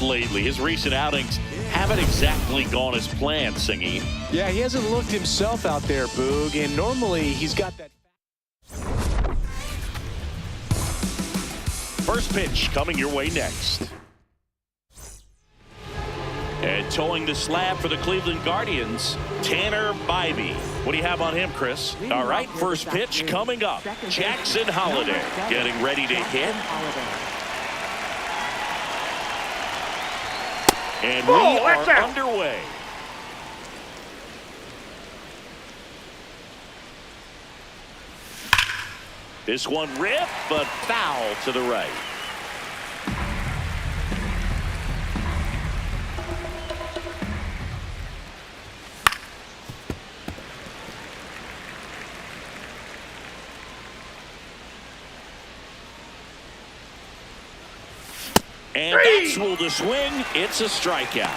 pitch lately. His recent outings haven't exactly gone as planned, Singy. Yeah, he hasn't looked himself out there, Boog, and normally he's got that. First pitch coming your way next. And towing the slab for the Cleveland Guardians, Tanner Bybee. What do you have on him, Chris? All right, first pitch coming up. Jackson Holliday getting ready to hit. And we are underway. This one ripped, but foul to the right. And that's ruled the swing. It's a strikeout.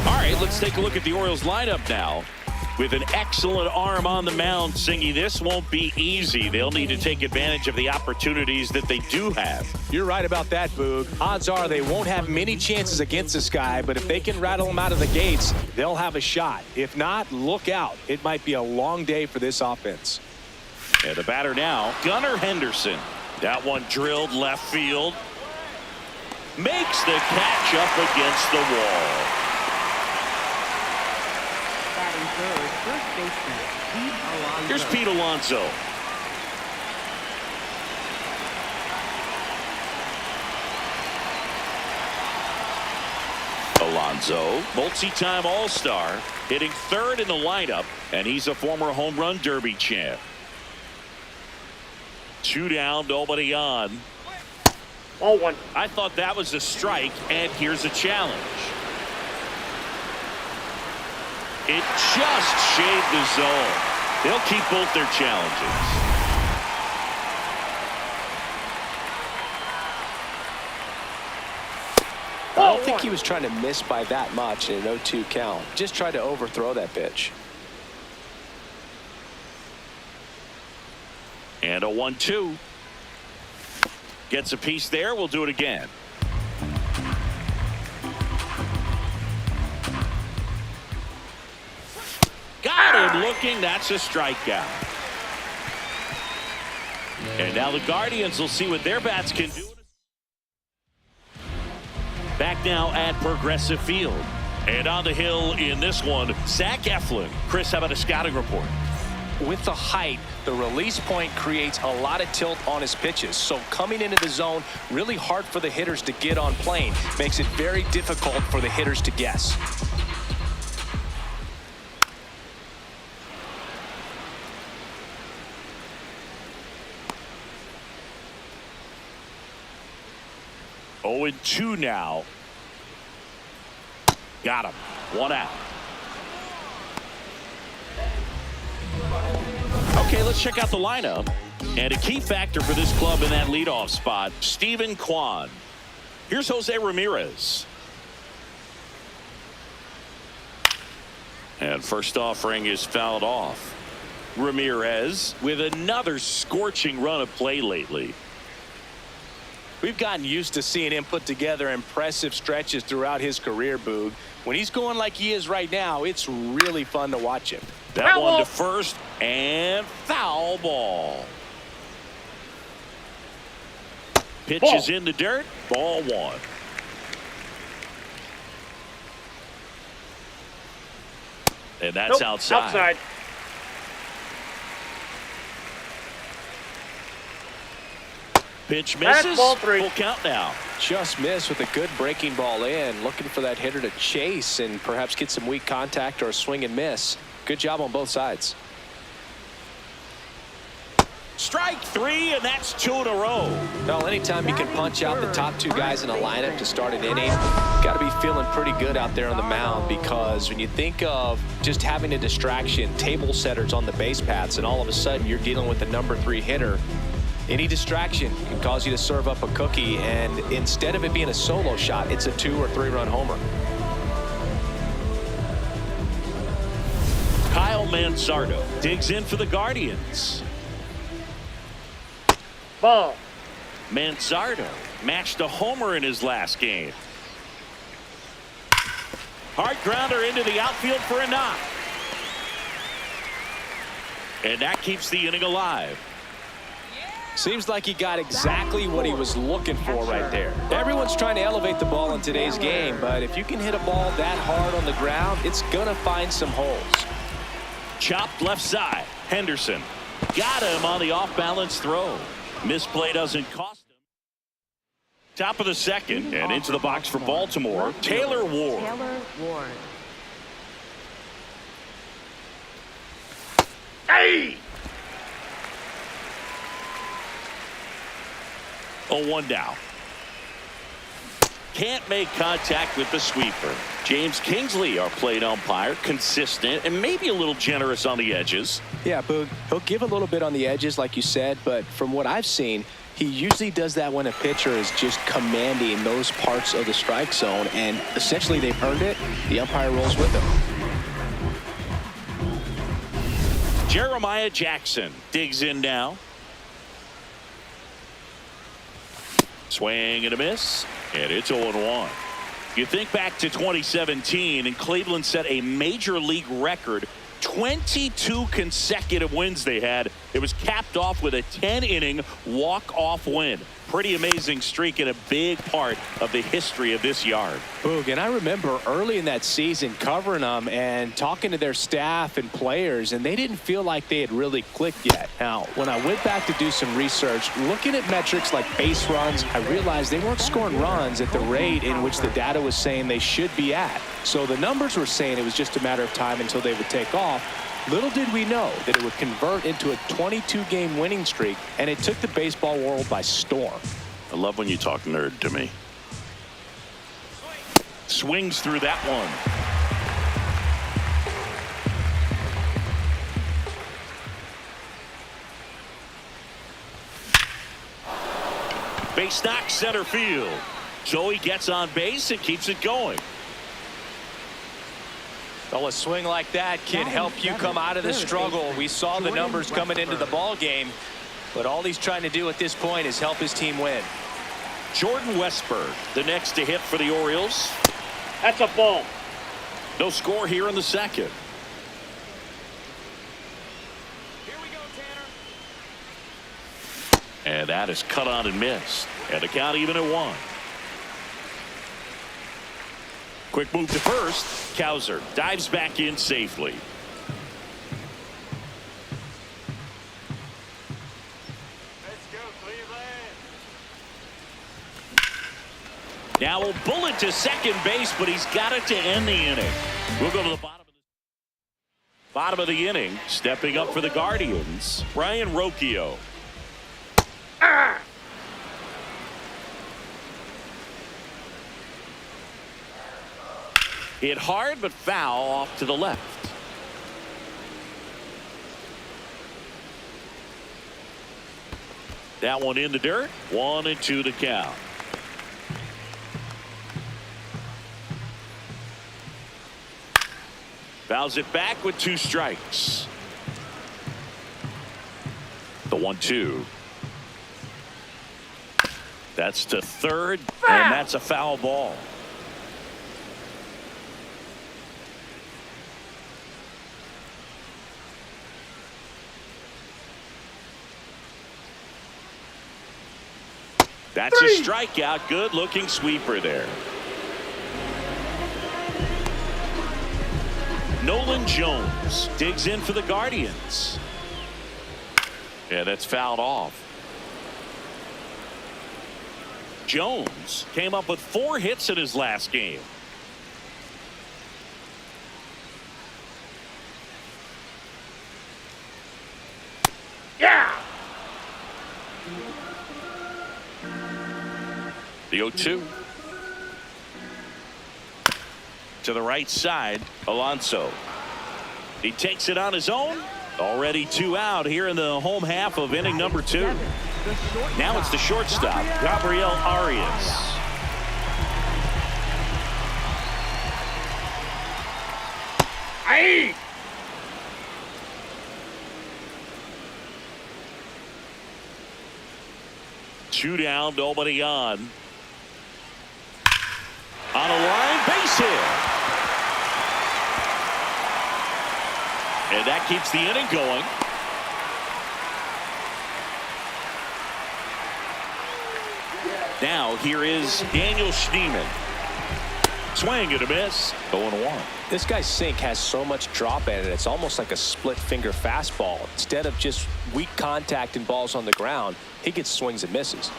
All right, let's take a look at the Orioles lineup now. With an excellent arm on the mound, Singy, this won't be easy. They'll need to take advantage of the opportunities that they do have. You're right about that, Boog. Odds are they won't have many chances against this guy, but if they can rattle him out of the gates, they'll have a shot. If not, look out. It might be a long day for this offense. And the batter now, Gunnar Henderson. That one drilled left field. Makes the catch up against the wall. Here's Pete Alonso. Alonso, multi-time All-Star, hitting third in the lineup, and he's a former home run derby champ. 2 down, nobody on. 0-1. I thought that was a strike, and here's a challenge. It just shaved the zone. They'll keep both their challenges. I don't think he was trying to miss by that much in an 0-2 count. Just tried to overthrow that pitch. And a 1-2. Gets a piece there. We'll do it again. Got him looking. That's a strikeout. And now the Guardians will see what their bats can do. Back now at Progressive Field. And on the hill in this one, Zach Eflin. Chris, how about a scouting report? With the height, the release point creates a lot of tilt on his pitches. So coming into the zone, really hard for the hitters to get on plane. Makes it very difficult for the hitters to guess. Oh, and 2 now. Got him. 1 out. Okay, let's check out the lineup. And a key factor for this club in that leadoff spot, Steven Kwan. Here's Jose Ramirez. And first offering is fouled off. Ramirez with another scorching run of play lately. We've gotten used to seeing him put together impressive stretches throughout his career, Boog. When he's going like he is right now, it's really fun to watch him. That one to first, and foul ball. Pitch is in the dirt. Ball 1. And that's outside. Pitch misses. Ball 3. Full count now. Just missed with a good breaking ball in. Looking for that hitter to chase and perhaps get some weak contact or a swing and miss. Good job on both sides. Strike 3, and that's 2 in a row. Well, anytime you can punch out the top 2 guys in a lineup to start an inning, got to be feeling pretty good out there on the mound, because when you think of just having a distraction, table setters on the base paths, and all of a sudden you're dealing with the number 3 hitter, any distraction can cause you to serve up a cookie, and instead of it being a solo shot, it's a 2 or 3 run homer. Kyle Manzardo digs in for the Guardians. Ball. Manzardo matched a homer in his last game. Hard grounder into the outfield for a knock. And that keeps the inning alive. Seems like he got exactly what he was looking for right there. Everyone's trying to elevate the ball in today's game, but if you can hit a ball that hard on the ground, it's going to find some holes. Chopped left side. Henderson got him on the off-balance throw. Misplay doesn't cost him. Top of the second, and into the box for Baltimore, Taylor Ward. Hey! 0-1 down. Can't make contact with the sweeper. James Kingsley, our plate umpire, consistent and maybe a little generous on the edges. Yeah, Boog, he'll give a little bit on the edges, like you said, but from what I've seen, he usually does that when a pitcher is just commanding those parts of the strike zone, and essentially they've earned it. The umpire rolls with him. Jeremiah Jackson digs in now. Swing and a miss, and it's 0-1. You think back to 2017, and Cleveland set a major league record. 22 consecutive wins they had. It was capped off with a 10-inning walk-off win. Pretty amazing streak and a big part of the history of this yard. Boog, and I remember early in that season covering them and talking to their staff and players, and they didn't feel like they had really clicked yet. Now, when I went back to do some research, looking at metrics like base runs, I realized they weren't scoring runs at the rate in which the data was saying they should be at. So the numbers were saying it was just a matter of time until they would take off. Little did we know that it would convert into a 22-game winning streak, and it took the baseball world by storm. I love when you talk nerd to me. Swings through that one. Base knock center field. So he gets on base and keeps it going. Well, a swing like that can help you come out of the struggle. We saw the numbers coming into the ball game, but all he's trying to do at this point is help his team win. Jordan Westburg, the next to hit for the Orioles. That's a ball. No score here in the second. Here we go, Tanner. And that is cut on and missed. And the count even at 1. Quick move to first. Cowser dives back in safely. Let's go, Cleveland. Now a bullet to second base, but he's got it to end the inning. We'll go to the bottom of the inning. Stepping up for the Guardians, Ryan Rocchio. Hit hard but foul off to the left. That one in the dirt. 1-2 to count. Fouls it back with 2 strikes. The 1-2. That's to third, and that's a foul ball. That's a strikeout. Good looking sweeper there. Nolan Jones digs in for the Guardians. Yeah, that's fouled off. Jones came up with 4 hits in his last game. Yeah. The 0-2. To the right side, Alonso. He takes it on his own. Already 2 out here in the home half of inning number 2. Now it's the shortstop, Gabriel Arias. Hey. 2 down, nobody on. On a line, base hit. And that keeps the inning going. Now here is Daniel Schneemann. Swing and a miss. 0-1. This guy's sink has so much drop in it. It's almost like a split finger fastball. Instead of just weak contact and balls on the ground, he gets swings and misses.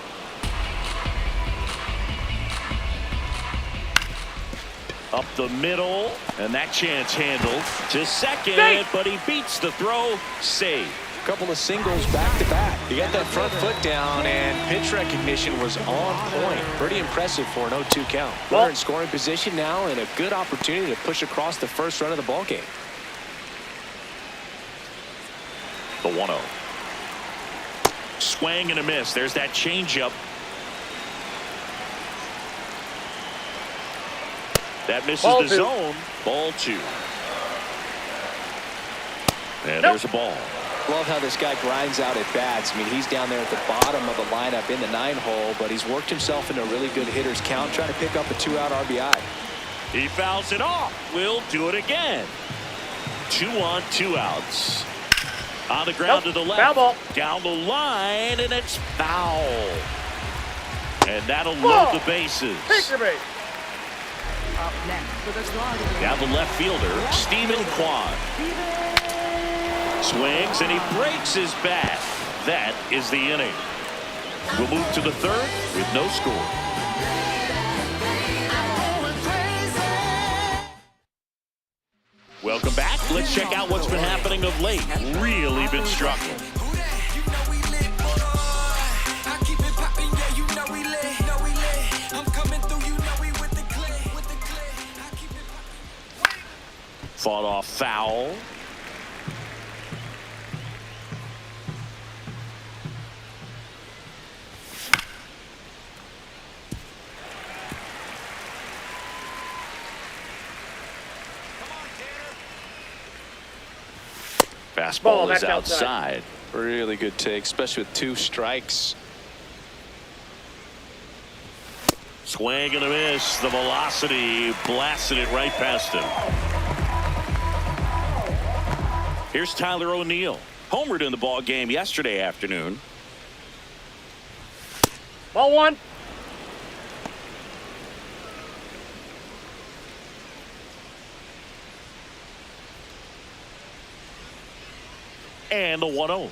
Up the middle, and that chance handled to second, but he beats the throw. Save. A couple of singles back to back. He got that front foot down, and pitch recognition was on point. Pretty impressive for an 0-2 count. Runner in scoring position now, and a good opportunity to push across the first run of the ball game. The 1-0. Swing and a miss. There's that changeup. That misses the zone. Ball 2. And there's a ball. Love how this guy grinds out at bats. I mean, he's down there at the bottom of the lineup in the 9-hole, but he's worked himself into a really good hitter's count, trying to pick up a 2-out RBI. He fouls it off. We'll do it again. 2 on, 2 outs. On the ground to the left. Foul ball. Down the line, and it's foul. And that'll load the bases. Take your base. Up next for the Guardians. Down the left fielder, Stephen Kwan. Swings and he breaks his bat. That is the inning. We'll move to the 3rd with no score. Welcome back. Let's check out what's been happening of late. Really been struggling. Fought off foul. Fastball is outside. Really good take, especially with 2 strikes. Swing and a miss. The velocity blasted it right past him. Here's Tyler O'Neill. Homered in the ball game yesterday afternoon. Ball 1. And the 1-0.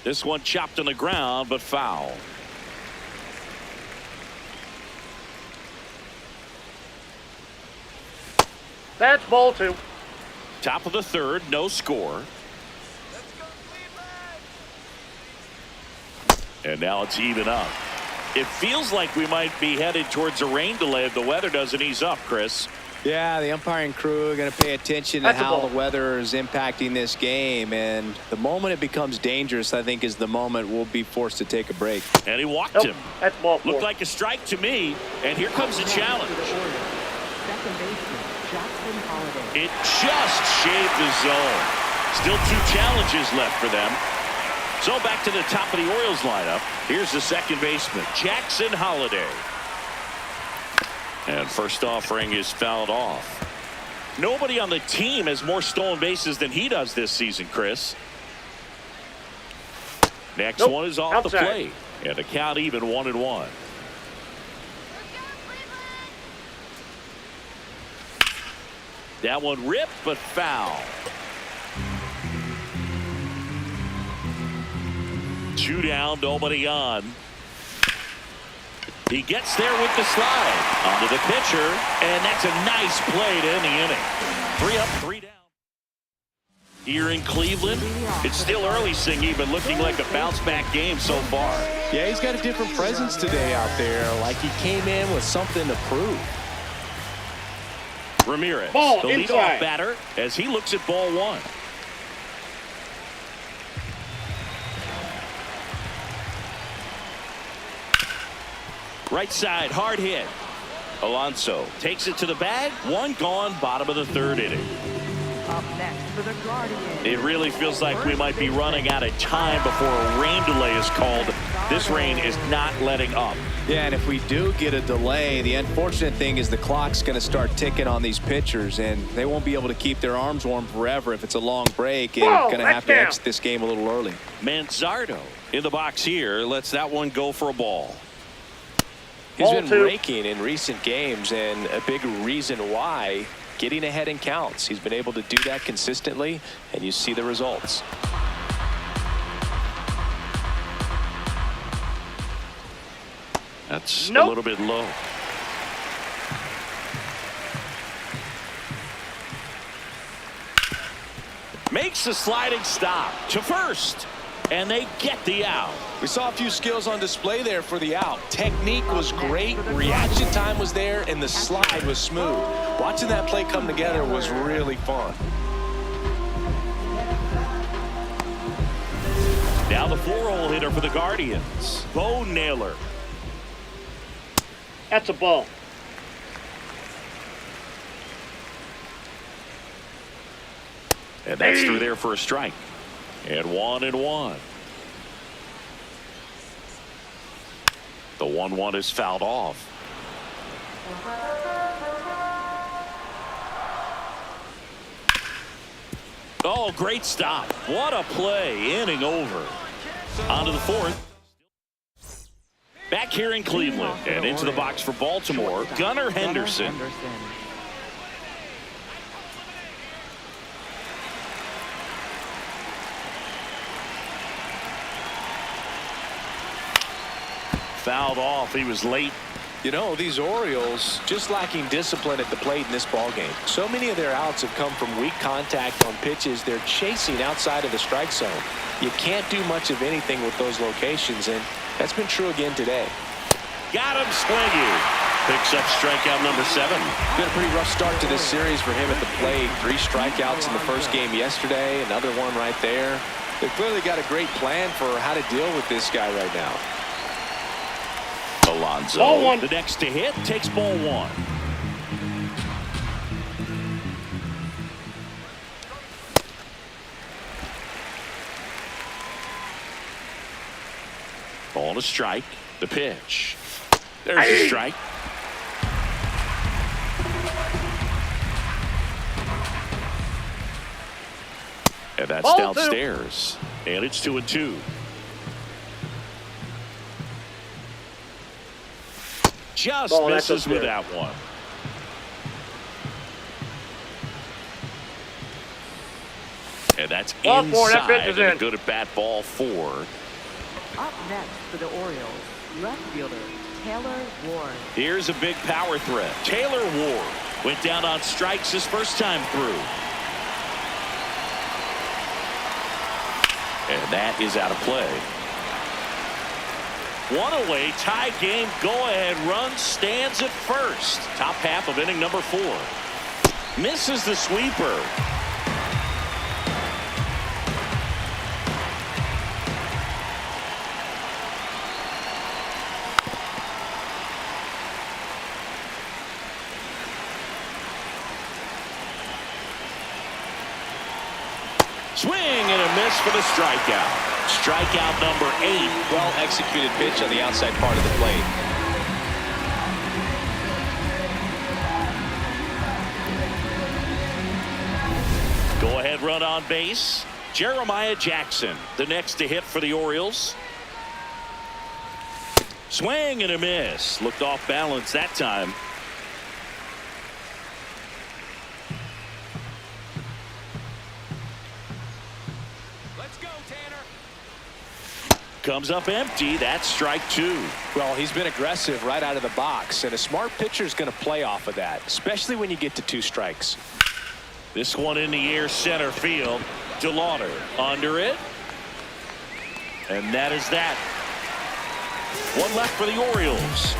This one chopped on the ground, but foul. That's ball 2. Top of the 3rd, no score. And now it's even up. It feels like we might be headed towards a rain delay if the weather doesn't ease up, Chris. Yeah, the umpiring crew are going to pay attention to how the weather is impacting this game. And the moment it becomes dangerous, I think, is the moment we'll be forced to take a break. And he walked him. That's ball 4. Looked like a strike to me. And here comes the challenge. Second baseman, Jackson Holiday. It just shaved the zone. Still 2 challenges left for them. So back to the top of the Orioles lineup. Here's the second baseman, Jackson Holiday. And first offering is fouled off. Nobody on the team has more stolen bases than he does this season, Chris. Next one is off the plate. And the count even 1-1. That one ripped, but foul. 2 down, nobody on. He gets there with the slide onto the pitcher, and that's a nice play to end the inning. 3 up, 3 down. Here in Cleveland, it's still early, Singy, but looking like a bounce-back game so far. Yeah, he's got a different presence today out there, like he came in with something to prove. Ramirez, ball the leadoff batter, as he looks at ball 1. Right side, hard hit. Alonso takes it to the bag. 1 gone, bottom of the 3rd inning. Up next for the Guardians. It really feels like we might be running out of time before a rain delay is called. This rain is not letting up. Yeah, and if we do get a delay, the unfortunate thing is the clock's going to start ticking on these pitchers, and they won't be able to keep their arms warm forever if it's a long break, and going to have to exit this game a little early. Manzardo in the box here lets that one go for a ball. He's been raking in recent games, and a big reason why, getting ahead in counts. He's been able to do that consistently, and you see the results. That's a little bit low. Makes the sliding stop to first, and they get the out. We saw a few skills on display there for the out. Technique was great, reaction time was there, and the slide was smooth. Watching that play come together was really fun. Now the 4-hole hitter for the Guardians, Bo Naylor. That's a ball. And that's through there for a strike. And 1-1. The 1-1 is fouled off. Oh, great stop. What a play. Inning over. On to the 4th. Back here in Cleveland and into the box for Baltimore, Gunnar Henderson. Fouled off. He was late. You know, these Orioles just lacking discipline at the plate in this ballgame. So many of their outs have come from weak contact on pitches they're chasing outside of the strike zone. You can't do much of anything with those locations, and that's been true again today. Got him swinging. Picks up strikeout number 7. Been a pretty rough start to this series for him at the plate. 3 strikeouts in the first game yesterday. Another one right there. They've clearly got a great plan for how to deal with this guy right now. Alonso, the next to hit, takes ball 1. Ball to strike. The pitch. There's a strike. And that's downstairs. And it's 2-2. Just misses with that one. And that's inside. And a good at bat, ball 4. Up next for the Orioles, left fielder Taylor Ward. Here's a big power threat. Taylor Ward went down on strikes his first time through. And that is out of play. 1 away, tie game, go-ahead run stands at first. Top half of inning number 4. Misses the sweeper. Swing and a miss for the strikeout. Strikeout number 8. Well executed pitch on the outside part of the plate. Go ahead run on base. Jeremiah Jackson, the next to hit for the Orioles. Swing and a miss. Looked off balance that time. Comes up empty. That's strike 2. Well, he's been aggressive right out of the box, and a smart pitcher is going to play off of that, especially when you get to 2 strikes. This one in the air, center field. DeLauder under it. And that is that. 1 left for the Orioles.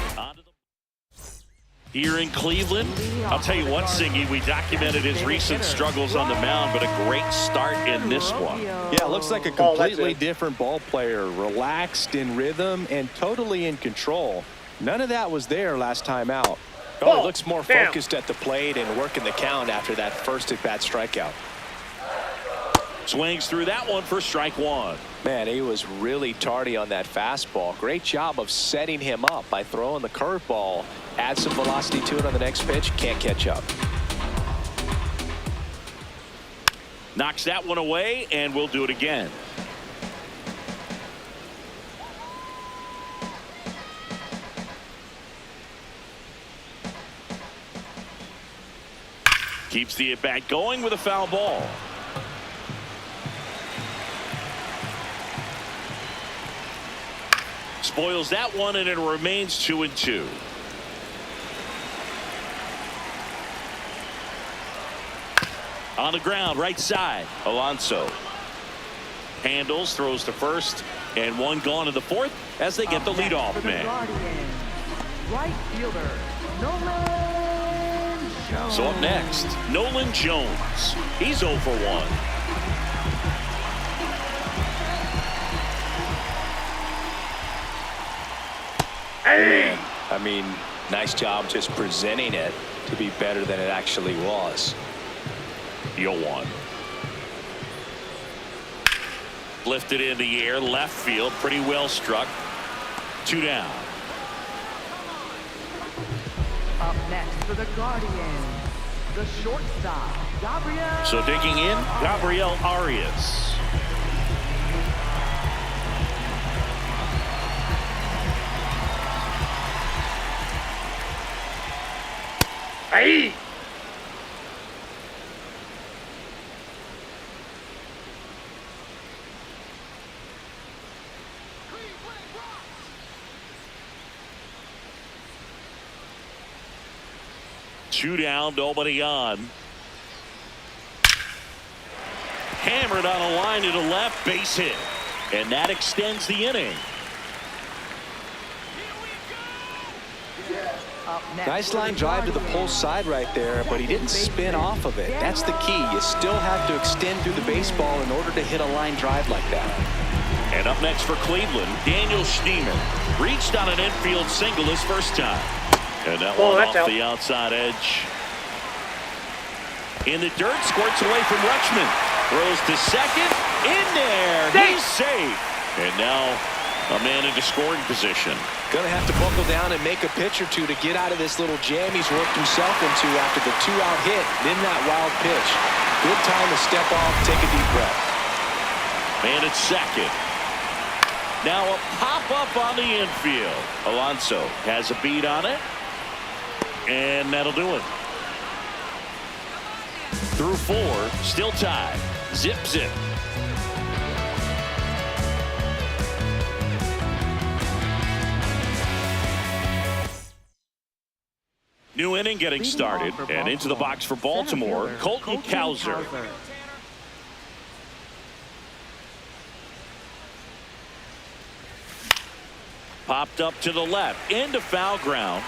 Here in Cleveland, I'll tell you what, Singy, we documented his recent struggles on the mound, but a great start in this one. Yeah, it looks like a completely different ball player, relaxed in rhythm and totally in control. None of that was there last time out. Oh, he looks more focused at the plate and working the count after that first at-bat strikeout. Swings through that one for strike one. Man, he was really tardy on that fastball. Great job of setting him up by throwing the curveball. Add some velocity to it on the next pitch. Can't catch up. Knocks that one away, and we'll do it again. Keeps the at-bat going with a foul ball. Spoils that one, and it remains 2-2. On the ground, right side. Alonso handles, throws to first, and one gone in the fourth as they get the leadoff man. Right fielder, Nolan Jones. So up next, Nolan Jones. He's 0 for 1. Hey! I mean, nice job just presenting it to be better than it actually was. 0-1. Lifted in the air, left field, pretty well struck. 2 down. Up next for the Guardians, the shortstop, Gabriel. So digging in, Gabriel Arias. Hey! Two down, nobody on. Hammered on a line to the left, base hit. And that extends the inning. Up next Nice for line the drive to the pole Guardians, side right there, but he didn't spin off of it. That's the key. You still have to extend through the baseball in order to hit a line drive like that. And up next for Cleveland, Daniel Schneemann reached on an infield single his first time. And that one off the outside edge. In the dirt, squirts away from Rutschman. Throws to second. In there. He's safe. And now a man into scoring position. Going to have to buckle down and make a pitch or two to get out of this little jam he's worked himself into after the 2-out hit. Then that wild pitch. Good time to step off, take a deep breath. Man at second. Now a pop-up on the infield. Alonso has a beat on it. And that'll do it. Through 4, still tied. Zip, zip. New inning getting started, and into the box for Baltimore, Colton Cowser. Popped up to the left, into foul ground.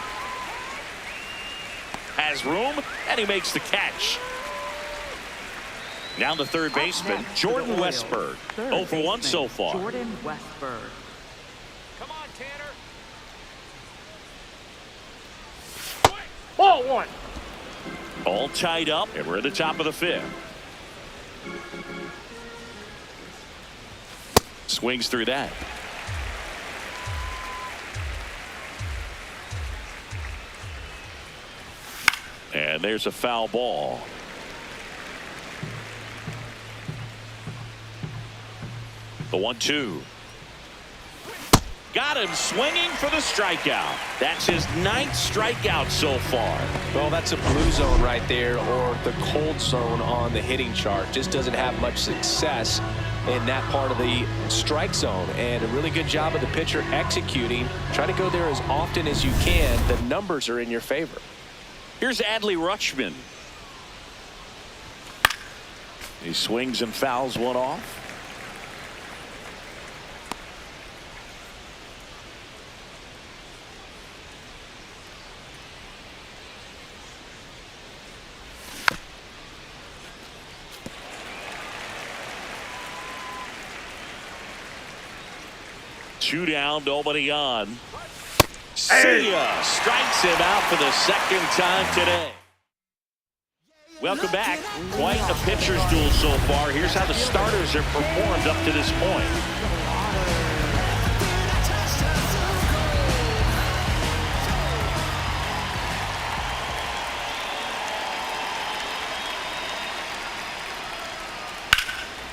Has room, and he makes the catch. Now the third baseman, Jordan Westburg. 0 for 1 so far. Jordan Westburg. Come on, Tanner. Ball 1. All tied up, and we're at the top of the 5th. Swings through that. And there's a foul ball. The 1-2. Got him swinging for the strikeout. That's his 9th strikeout so far. Well, that's a blue zone right there, or the cold zone on the hitting chart. Just doesn't have much success in that part of the strike zone. And a really good job of the pitcher executing. Try to go there as often as you can. The numbers are in your favor. Here's Adley Rutschman. He swings and fouls one off. Two down, nobody on. See ya. Strikes him out for the 2nd time today. Welcome back. Quite a pitcher's duel so far. Here's how the starters have performed up to this point.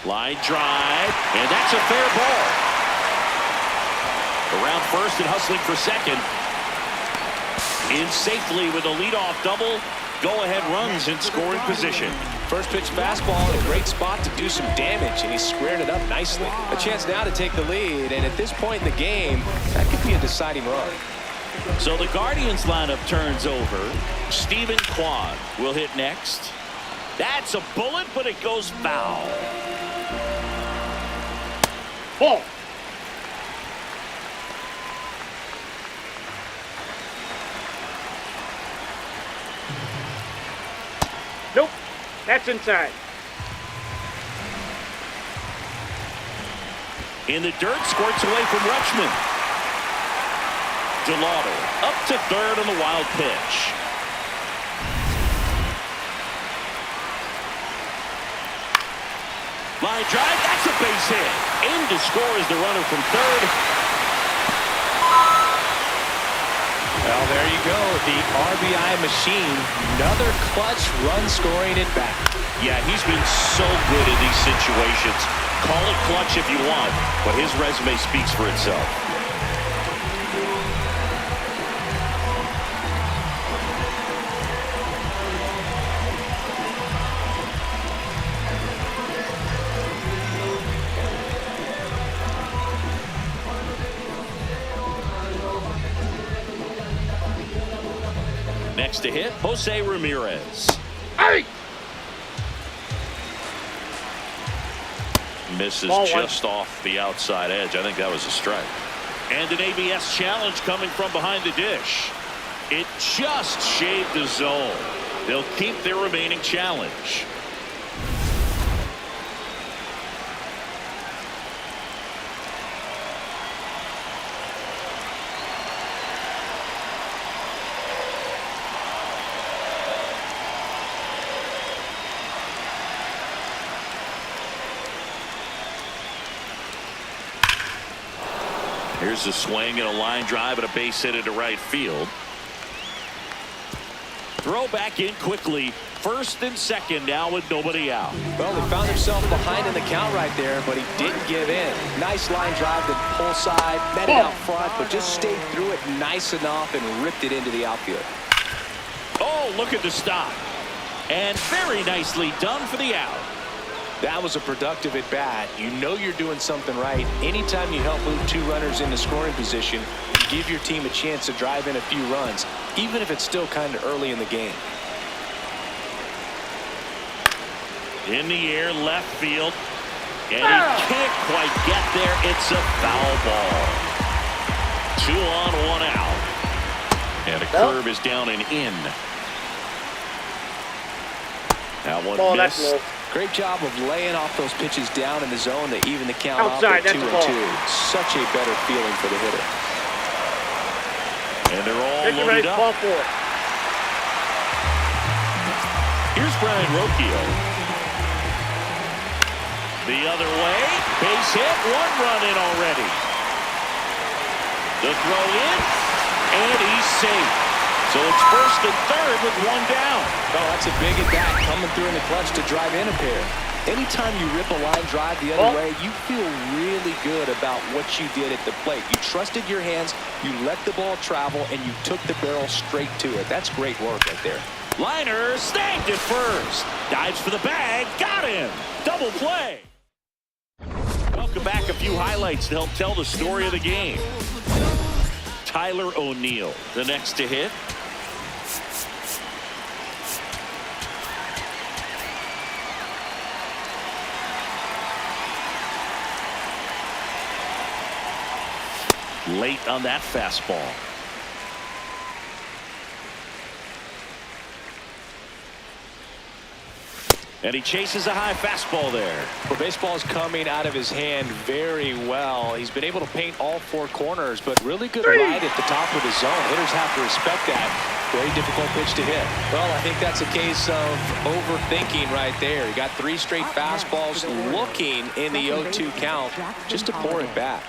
Line drive, and that's a fair ball. Around first and hustling for second. In safely with a leadoff double. Go-ahead runs in scoring position. First pitch fastball in a great spot to do some damage, and he squared it up nicely. A chance now to take the lead, and at this point in the game, that could be a deciding run. So the Guardians lineup turns over. Steven Kwan will hit next. That's a bullet, but it goes foul. Ball. Nope. That's inside. In the dirt, squirts away from Rutschman. Delauder up to third on the wild pitch. Line drive, that's a base hit. In to score is the runner from third. Well, there you go, the RBI machine. Another clutch run scoring at bat. Yeah, he's been so good in these situations. Call it clutch if you want, but his resume speaks for itself. Next to hit, Jose Ramirez. Hey! Misses Ball just off the outside edge. I think that was a strike. And an ABS challenge coming from behind the dish. It just shaved the zone. They'll keep their remaining challenge. Here's a swing and a line drive and a base hit into right field. Throw back in quickly. First and second now with nobody out. Well, he found himself behind in the count right there, but he didn't give in. Nice line drive to pull side, met it out front, but just stayed through it nice enough and ripped it into the outfield. Oh, look at the stop. And very nicely done for the out. That was a productive at bat. You know you're doing something right. Anytime you help move two runners into scoring position, you give your team a chance to drive in a few runs, even if it's still kind of early in the game. In the air, left field. And he can't quite get there. It's a foul ball. 2 on, 1 out. And a curve is down and in. That one missed. Great job of laying off those pitches down in the zone to even the count outside, off at 2-2. Such a better feeling for the hitter. And they're all loaded up. Ball 4. Here's Brian Rocchio. The other way. Base hit. 1 run in already. The throw in. And he's safe. So it's first and third with 1 down. Oh, that's a big at bat coming through in the clutch to drive in a pair. Anytime you rip a line drive the other way, you feel really good about what you did at the plate. You trusted your hands, you let the ball travel, and you took the barrel straight to it. That's great work right there. Liner snagged it first. Dives for the bag. Got him. Double play. Welcome back. A few highlights to help tell the story of the game. Tyler O'Neill, the next to hit. Late on that fastball. And he chases a high fastball there. Well, baseball is coming out of his hand very well. He's been able to paint all four corners, but really good right at the top of the zone. Hitters have to respect that. Very difficult pitch to hit. Well, I think that's a case of overthinking right there. He got 3 straight fastballs looking in the 0-2 count just to pour it back.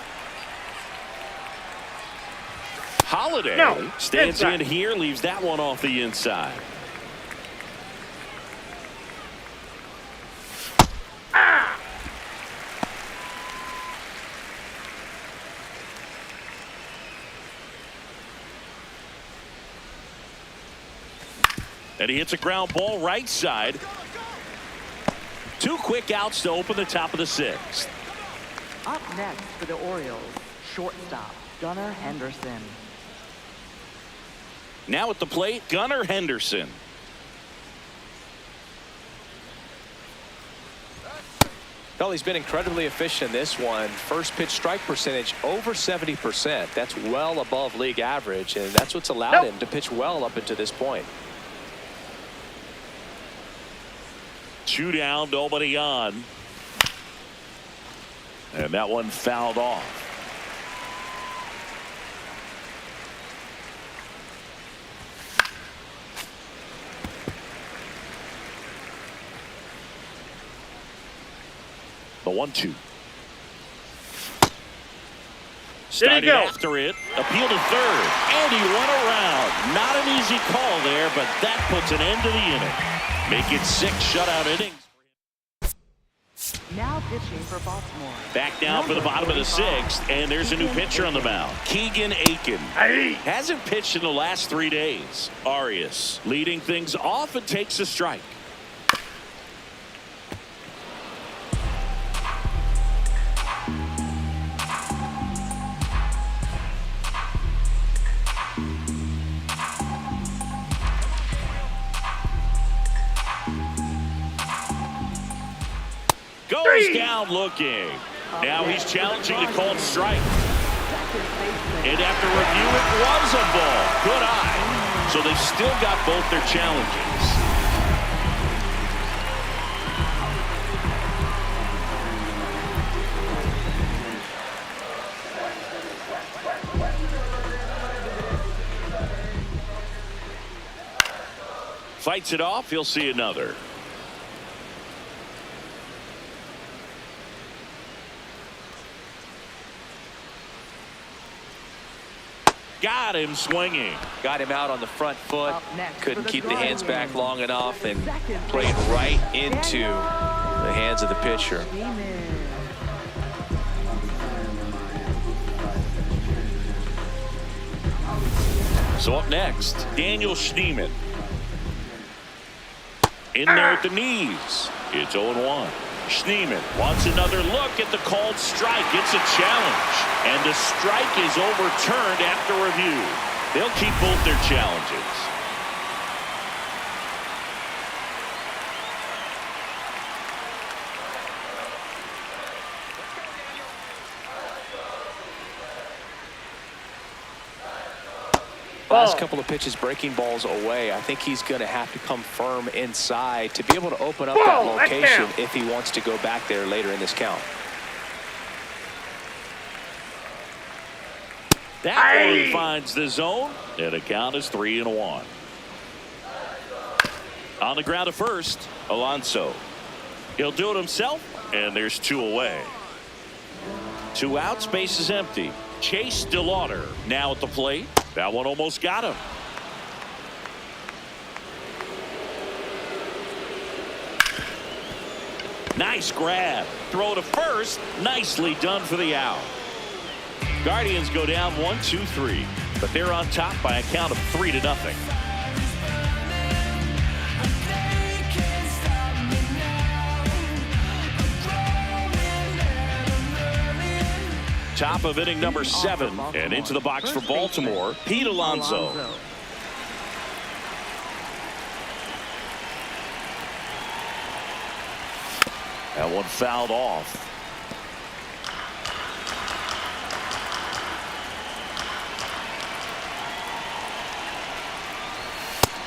Holiday stands in here, leaves that one off the inside. And he hits a ground ball right side. 2 quick outs to open the top of the 6th. Up next for the Orioles, shortstop Gunnar Henderson. Now at the plate, Gunnar Henderson. Well, he's been incredibly efficient in this one. First pitch strike percentage over 70%. That's well above league average, and that's what's allowed him to pitch well up until this point. 2 down, nobody on. And that one fouled off. The 1-2. Started after it, appeal to third, and he went around. Not an easy call there, but that puts an end to the inning. Make it 6 shutout innings. Now pitching for Baltimore. Back down for the bottom of the 6th, and there's a new pitcher on the mound. Keegan Aiken. Hasn't pitched in the last 3 days. Arias leading things off and takes a strike. Goes down looking. Now he's challenging the called strike. And after review, it was a ball. Good eye. So they've still got both their challenges. Fights it off. He'll see another. Got him swinging. Got him out on the front foot. Couldn't keep the hands back long enough and played right into the hands of the pitcher. So up next, Daniel Schneemann. In there at the knees. It's 0-1. Schneemann wants another look at the called strike. It's a challenge. And the strike is overturned after review. They'll keep both their challenges. Last couple of pitches breaking balls away. I think he's going to have to come firm inside to be able to open up that location if he wants to go back there later in this count. That one finds the zone, and the count is 3-1. On the ground at first, Alonso. He'll do it himself, and there's 2 away. 2 outs, base is empty. Chase DeLauder now at the plate. That one almost got him. Nice grab. Throw to first. Nicely done for the out. Guardians go down 1-2-3, but they're on top by a count of 3-0. Top of inning number 7, and into the box for Baltimore, Pete Alonso. That one fouled off.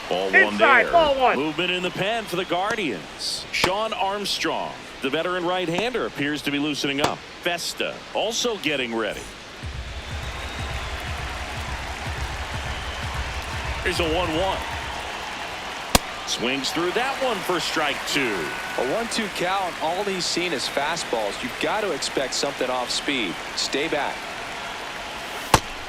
Ball one Inside, there. ball one. Movement in the pen for the Guardians. Sean Armstrong, the veteran right-hander, appears to be loosening up. Festa also getting ready. Here's a 1-1. Swings through that one for strike two. A 1-2 count. All he's seen is fastballs. You've got to expect something off speed. Stay back.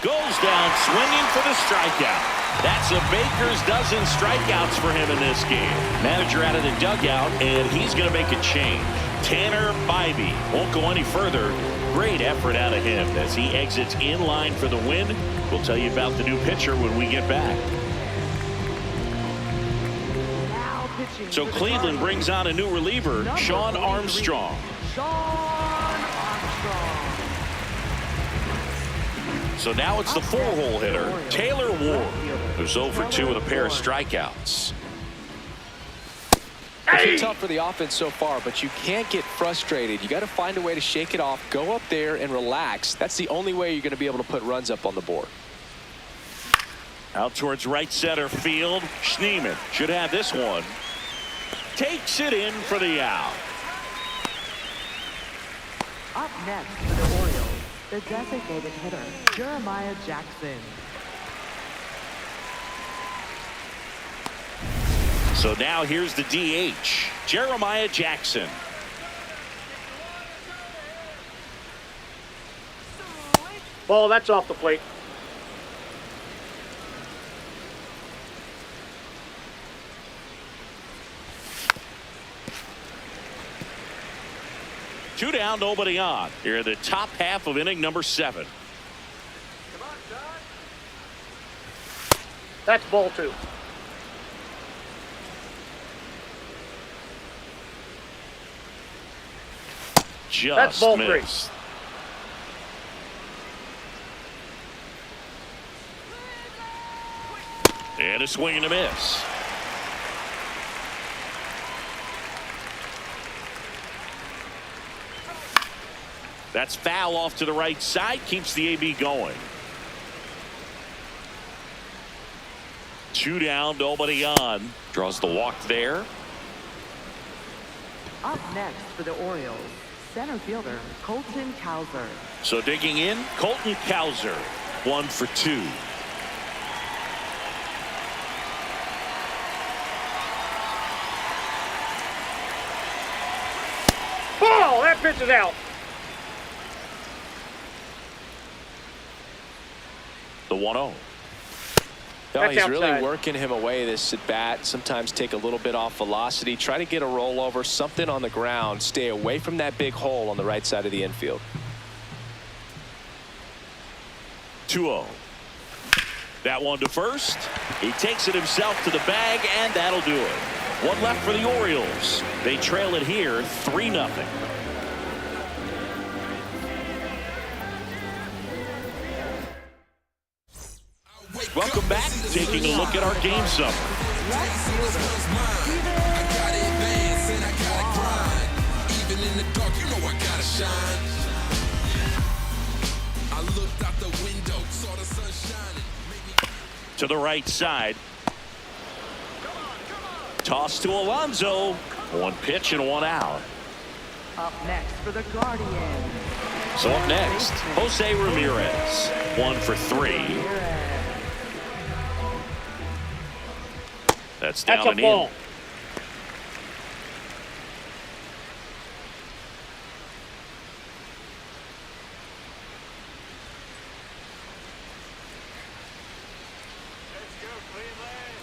Goes down swinging for the strikeout. That's a baker's dozen strikeouts for him in this game. Manager out of the dugout, and he's going to make a change. Tanner Bybee won't go any further. Great effort out of him as he exits in line for the win. We'll tell you about the new pitcher when we get back. So Cleveland brings on a new reliever, Sean Armstrong. So now it's the four-hole hitter, Taylor Ward, who's 0 for 2 with a pair of strikeouts. It's been tough for the offense so far, but you can't get frustrated. You got to find a way to shake it off, go up there and relax. That's the only way you're going to be able to put runs up on the board. Out towards right center field. Schneemann should have this one. Takes it in for the out. Up next for the Orioles, the designated hitter, Jeremiah Jackson. So now here's the DH, Jeremiah Jackson. Ball, that's off the plate. Two down, nobody on. Here in the top half of inning number 7. That's ball two. Just ball missed. And a swing and a miss. That's foul off to the right side. Keeps the AB going. 2 down, nobody on. Draws the walk there. Up next for the Orioles, center fielder, Colton Cowser. So digging in, Colton Cowser, 1 for 2. Ball, that pitch is out. The 1-0. No, That's he's really outside. working him away this at bat. Sometimes take a little bit off velocity. Try to get a rollover, something on the ground. Stay away from that big hole on the right side of the infield. 2-0. That one to first. He takes it himself to the bag, and that'll do it. One left for the Orioles. They trail it here 3-0. Welcome back. Taking a look at our game summary. To the right side. Toss to Alonso. 1 pitch and 1 out. Up next for the Guardians. So up next, Jose Ramirez. 1 for 3. That's down That's a and ball. in.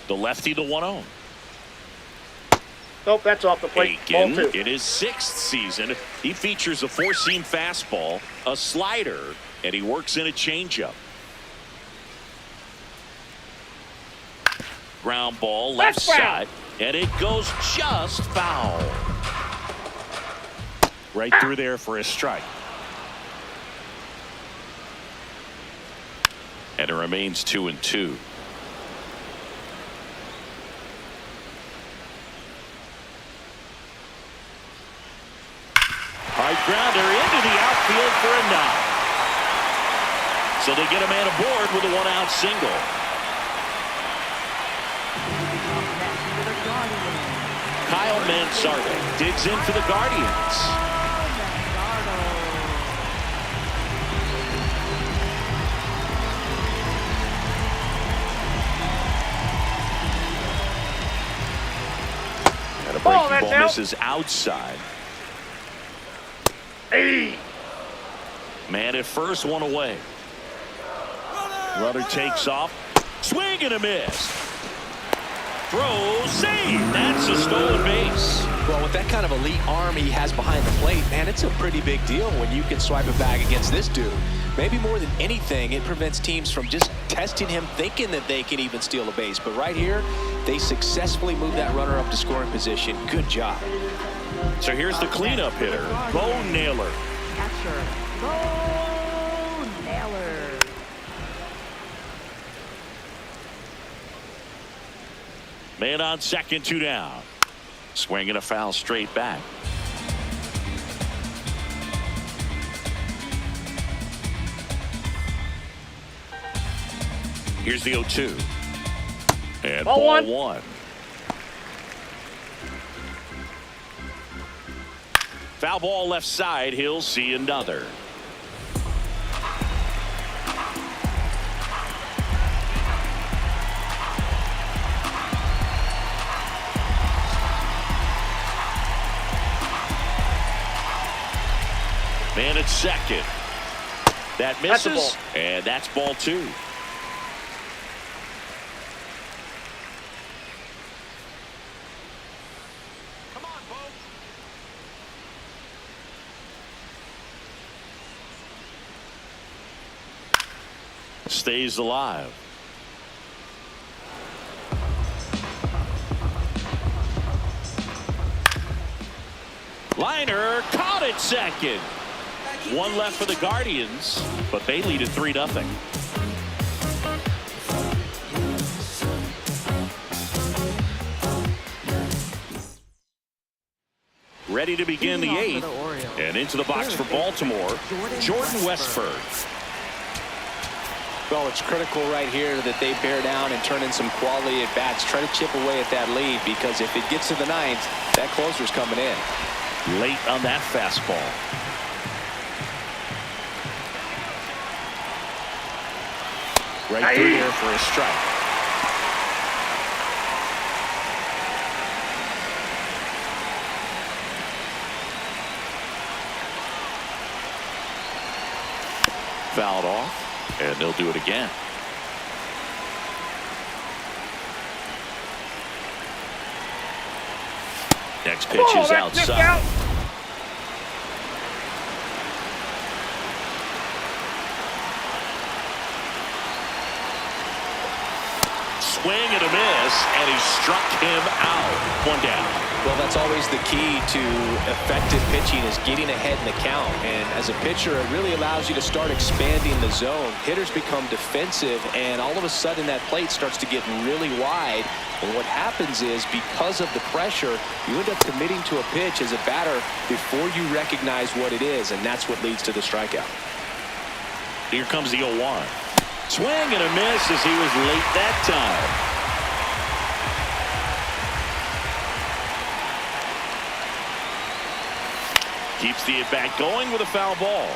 The lefty, the 1-0. Nope, that's off the plate. Ball Aiken, two. in his 6th season, he features a 4-seam fastball, a slider, and he works in a changeup. Ground ball left That's foul. side, and it goes just foul. Right through there for a strike. And it remains 2-2. High grounder into the outfield for a knock. So they get a man aboard with a 1-out single. for the Guardians. Kyle Mansardo digs in for the Guardians. And a breaking ball misses outside. Hey. Man at first, one away. Runner takes off. Swing and a miss. Throw, save. That's a stolen base. Well, with that kind of elite arm he has behind the plate, man, it's a pretty big deal when you can swipe it back against this dude. Maybe more than anything, it prevents teams from just testing him, thinking that they can even steal a base. But right here, they successfully move that runner up to scoring position. Good job. So here's the cleanup hitter, Bo Naylor. Catcher, Bo Naylor. Man on second, 2 down. Swinging a foul straight back. Here's the 0-2. And ball one. Foul ball left side. He'll see another. Man at second. That misses, and that's ball 2. Come on, Bo. Stays alive. Liner caught it second. One left for the Guardians, but they lead at 3-0. Ready to begin the 8th, and into the box for Baltimore, Jordan Westburg. Well, it's critical right here that they bear down and turn in some quality at bats. Try to chip away at that lead, because if it gets to the 9th, that closer's coming in. Late on that fastball. Right through there for a strike. Fouled off, and they'll do it again. Next pitch is outside. Swing and a miss, and he struck him out. 1 down. Well, that's always the key to effective pitching, is getting ahead in the count. And as a pitcher, it really allows you to start expanding the zone. Hitters become defensive, and all of a sudden that plate starts to get really wide. And what happens is, because of the pressure, you end up committing to a pitch as a batter before you recognize what it is, and that's what leads to the strikeout. Here comes the 0-1. Swing and a miss as he was late that time. Keeps the at-bat going with a foul ball.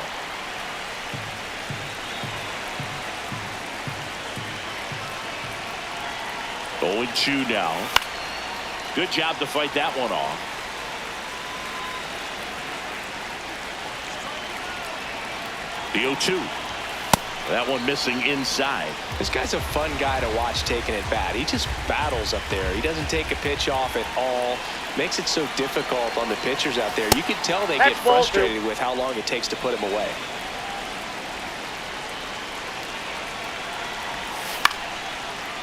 Oh, 0-2 now. Good job to fight that one off. The 0-2. That one missing inside. This guy's a fun guy to watch taking at bat. He just battles up there. He doesn't take a pitch off at all. Makes it so difficult on the pitchers out there. You can tell they get frustrated with how long it takes to put him away.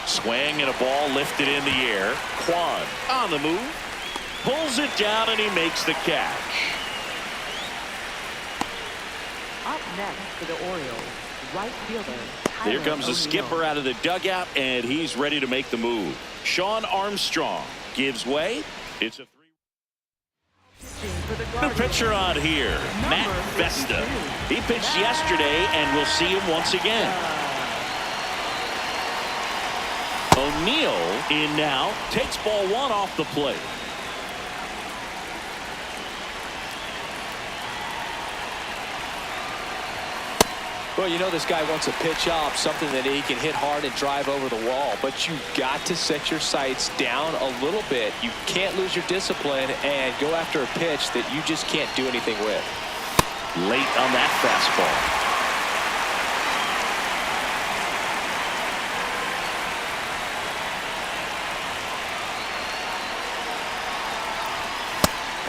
Swing and a ball lifted in the air. Kwan on the move. Pulls it down and he makes the catch. Up next for the Orioles, right fielder. Here comes the skipper out of the dugout, and he's ready to make the move. Sean Armstrong gives way. It's a 3. New pitcher on here, Matt Vesta. He pitched yesterday, and we'll see him once again. O'Neill in now, takes ball one off the plate. Well, you know this guy wants a pitch up, something that he can hit hard and drive over the wall. But you've got to set your sights down a little bit. You can't lose your discipline and go after a pitch that you just can't do anything with. Late on that fastball.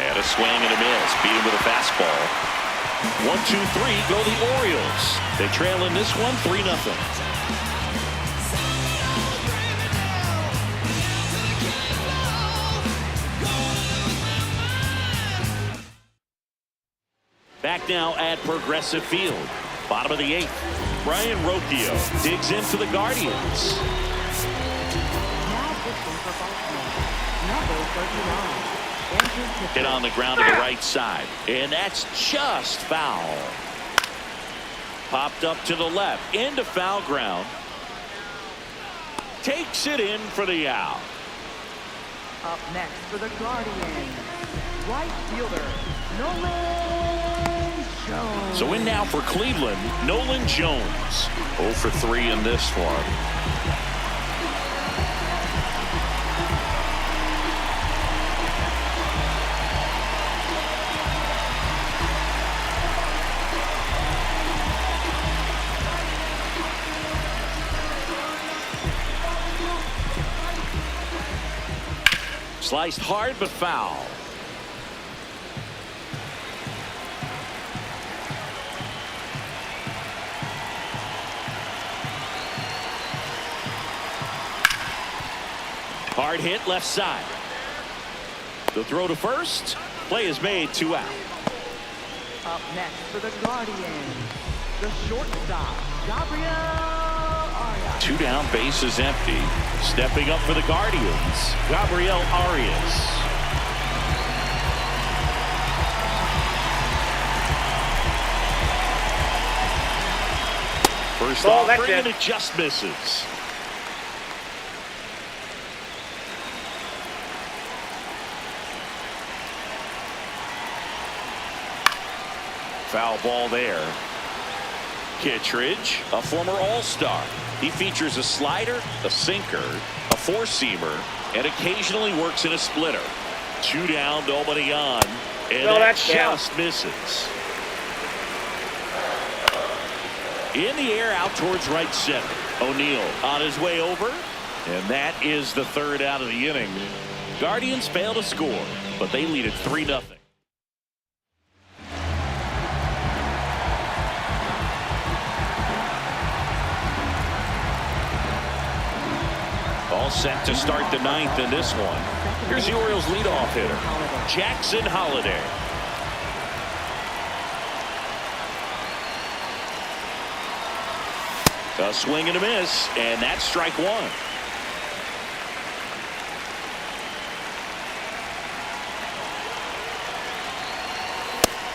And a swing and a miss. Beat him with a fastball. 1, 2, 3, go the Orioles. They trail in this one 3-0. Back now at Progressive Field. Bottom of the 8th. Brian Rocchio digs in for the Guardians. Now pitching for Baltimore, number 39. Hit on the ground to the right side, and that's just foul. Popped up to the left, into foul ground. Takes it in for the out. Up next for the Guardians, right fielder, Nolan Jones. So in now for Cleveland, Nolan Jones. 0 for 3 in this one. Sliced hard but foul. Hard hit left side. The throw to first. Play is made, 2 out. Up next for the Guardians, the shortstop, Gabriel Arias. 2 down, base is empty. Stepping up for the Guardians, Gabriel Arias. First offering, and it just misses. Foul ball there. Kittredge, a former All-Star. He features a slider, a sinker, a four-seamer, and occasionally works in a splitter. 2 down, nobody on, and that just misses. In the air, out towards right center. O'Neill on his way over, and that is the 3rd out of the inning. Guardians fail to score, but they lead it 3-0. All set to start the 9th in this one. Here's the Orioles leadoff hitter, Jackson Holliday. A swing and a miss, and that's strike 1.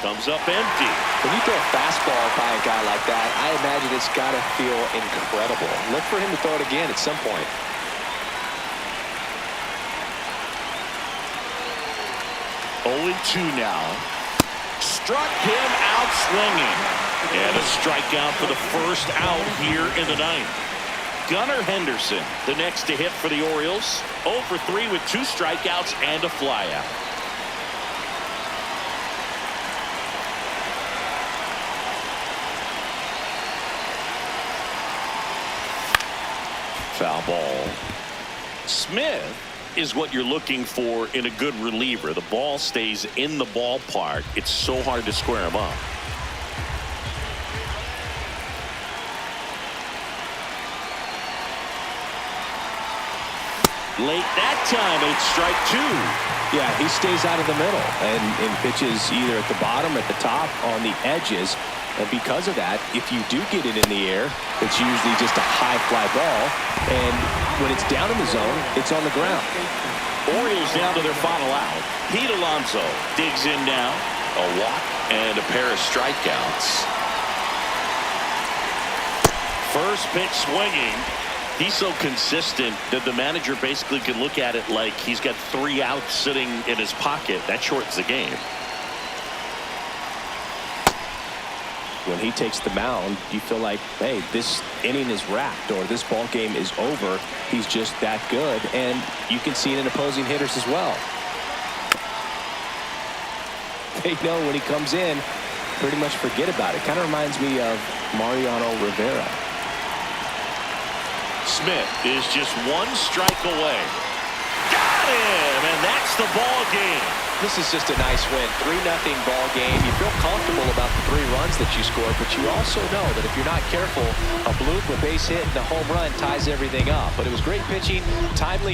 Comes up empty. When you throw a fastball by a guy like that, I imagine it's got to feel incredible. Look for him to throw it again at some point. 0-2 now. Struck him out swinging. And a strikeout for the first out here in the 9th. Gunnar Henderson, the next to hit for the Orioles. 0 for 3 with 2 strikeouts and a flyout. Foul ball. Smith is what you're looking for in a good reliever. The ball stays in the ballpark. It's so hard to square him up. Late that time, and it's strike 2. Yeah, he stays out of the middle and pitches either at the bottom, at the top, on the edges. And because of that, if you do get it in the air, it's usually just a high fly ball. And when it's down in the zone, it's on the ground. Orioles down to their final out. Pete Alonso digs in now. A walk and a pair of strikeouts. First pitch swinging. He's so consistent that the manager basically can look at it like he's got 3 outs sitting in his pocket. That shortens the game. When he takes the mound, you feel like, hey, this inning is wrapped or this ball game is over. He's just that good, and you can see it in opposing hitters as well. They know when he comes in, pretty much forget about it. Kind of reminds me of Mariano Rivera. Smith is just 1 strike away. Got him, and that's the ball game. This is just a nice win. 3-0 ball game. You feel comfortable about the 3 runs that you scored, but you also know that if you're not careful, a bloop, a base hit, and a home run ties everything up. But it was great pitching, timely